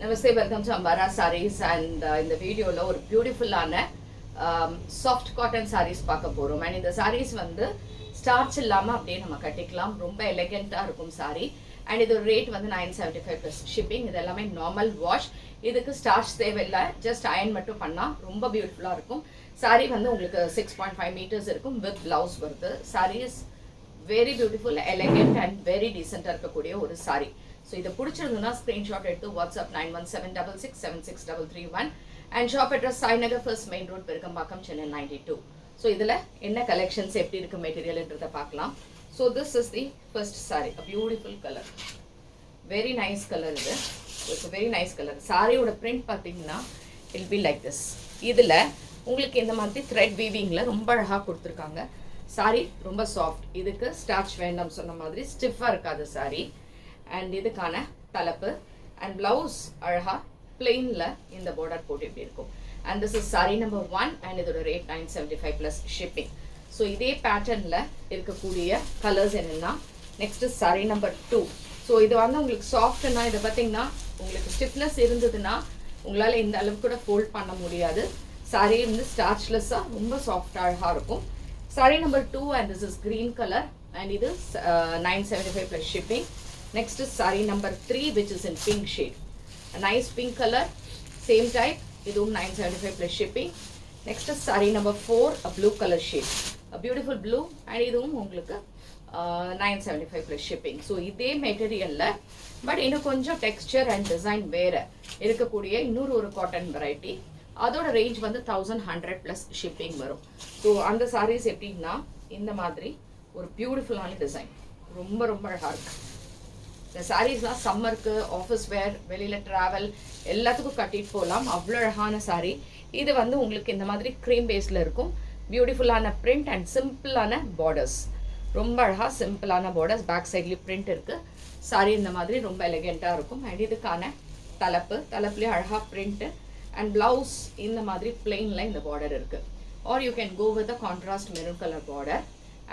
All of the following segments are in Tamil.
Namaste, welcome to Ambara Sarees and in the video la ஒரு பியூட்டிஃபுல்லான soft cotton sarees பார்க்க போறோம். and இந்த sarees வந்து ஸ்டார்ச் இல்லாம அப்படியே நம்ம கட்டிக்கலாம். ரொம்ப எலிகென்ட்டா இருக்கும் saree and இது ரேட் வந்து 975 plus shipping. இது எல்லாமே நார்மல் வாஷ். இதுக்கு ஸ்டார்ச் தேவையில்லை, ஜஸ்ட் அயன் மட்டும் பண்ணா ரொம்ப பியூட்டிஃபுல்லா இருக்கும். saree வந்து உங்களுக்கு 6.5 meters இருக்கும் with blouse வருது. saree is very beautiful, elegant and very decent இருக்கக்கூடிய ஒரு saree. So இதை பிடிச்சிருந்ததுன்னா ஸ்க்ரீன்ஷாட் எடுத்து WhatsApp 9176676331 and shop address Sainagar First Main Road, Perkambakkam, Chennai 92. So இதில் என்ன கலெக்ஷன்ஸ் எப்படி இருக்கு மெட்டீரியல்ன்றதை பார்க்கலாம். So this is the first saree, a beautiful color, very nice color. இது it's a very nice color. சாரியோட print பார்த்தீங்கன்னா it will be like this. இதில் உங்களுக்கு இந்த மாதிரி த்ரெட் வீவிங்கில் ரொம்ப அழகாக கொடுத்துருக்காங்க. சாரி ரொம்ப சாஃப்ட், இதுக்கு ஸ்டார்ச் வேண்டாம் சொன்ன மாதிரி ஸ்டிஃபாக இருக்காது சாரி. அண்ட் இதுக்கான தலைப்பு அண்ட் பிளவுஸ் அழகா பிளெயின்ல இந்த பார்டர் போட்டு இப்படி இருக்கும். And this is sorry number 1 and இதோட ரேட் 975 பிளஸ் ஷிப்பிங். ஸோ இதே பேட்டர்ன்ல இருக்கக்கூடிய கலர்ஸ் என்னன்னா நெக்ஸ்ட் சாரி நம்பர் 2. ஸோ இது வந்து உங்களுக்கு சாஃப்ட்னா இதை பார்த்தீங்கன்னா உங்களுக்கு ஸ்டிஃப்னஸ் இருந்ததுன்னா உங்களால் இந்த அளவுக்கு கூட ஃபோல்ட் பண்ண முடியாது. சாரி வந்து ஸ்டார்ச்லெஸ்ஸாக ரொம்ப சாஃப்ட் அழகாக இருக்கும். Sorry number 2 and this is green colour and இது 975 plus shipping. Next is saree number 3 which is in pink shade. A nice pink color, same type, idum 975 plus shipping. Next is saree number 4, a blue color shade. A beautiful blue and idum ungalku 975 plus shipping. So இதே மெட்டீரியல்ல பட் இன்னும் கொஞ்சம் டெக்ஸ்சர் அண்ட் டிசைன் வேற இருக்கக்கூடிய இன்னொரு ஒரு காட்டன் வெரைட்டி. அதோட ரேஞ்ச் வந்து 1100 plus shipping வரும். ஸோ அந்த சாரீஸ் எப்படின்னா இந்த மாதிரி ஒரு பியூட்டிஃபுல்லான டிசைன், ரொம்ப ரொம்ப அழகாக இருக்கு. இந்த சாரீஸ்லாம் சம்மருக்கு, ஆஃபீஸ் வேர், வெளியில் ட்ராவல் எல்லாத்துக்கும் கட்டிட்டு போகலாம். அவ்வளோ அழகான சாரீ. இது வந்து உங்களுக்கு இந்த மாதிரி க்ரீம் பேஸில் இருக்கும். பியூட்டிஃபுல்லான பிரிண்ட் அண்ட் சிம்பிளான பார்டர்ஸ், ரொம்ப அழகாக சிம்பிளான பார்டர்ஸ். பேக் சைட்லேயும் பிரிண்ட் இருக்குது. சாரீ இந்த மாதிரி ரொம்ப எலிகெண்ட்டாக இருக்கும். அண்ட் இதுக்கான தலைப்புலேயும் அழகாக பிரிண்ட்டு அண்ட் ப்ளவுஸ் இந்த மாதிரி பிளெயினில் இந்த பார்டர் இருக்குது. Or you can go with a contrast maroon colour border.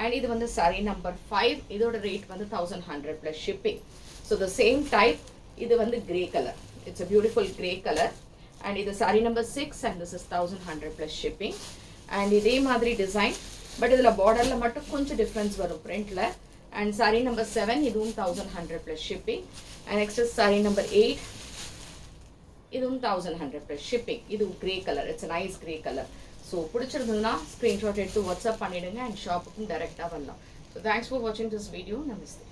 And இது வந்து சாரீ நம்பர் 5. இதோட ரேட் வந்து 1100 plus shipping. So the same type இது வந்து grey colour, it's a beautiful grey colour. And இது sari number 6 and this is 1100 plus shipping. And இதே மாதிரி டிசைன் பட் இதில் பார்டரில் மட்டும் கொஞ்சம் டிஃப்ரென்ஸ் வரும் பிரிண்டில். அண்ட் சாரீ நம்பர் 7 இதுவும் 1100 plus shipping. And next is sari number 8, இதுவும் 1100 plus shipping. இது grey colour, it's a nice grey colour. So பிடிச்சிருந்ததுன்னா ஸ்க்ரீன்ஷாட் எடுத்து வாட்ஸ்அப் பண்ணிவிடுங்க அண்ட் ஷாப்புக்கும் டைரெக்டாக வரலாம். ஸோ தேங்க்ஸ் ஃபார் வாட்சிங் திஸ் வீடியோ. நமஸ்தே.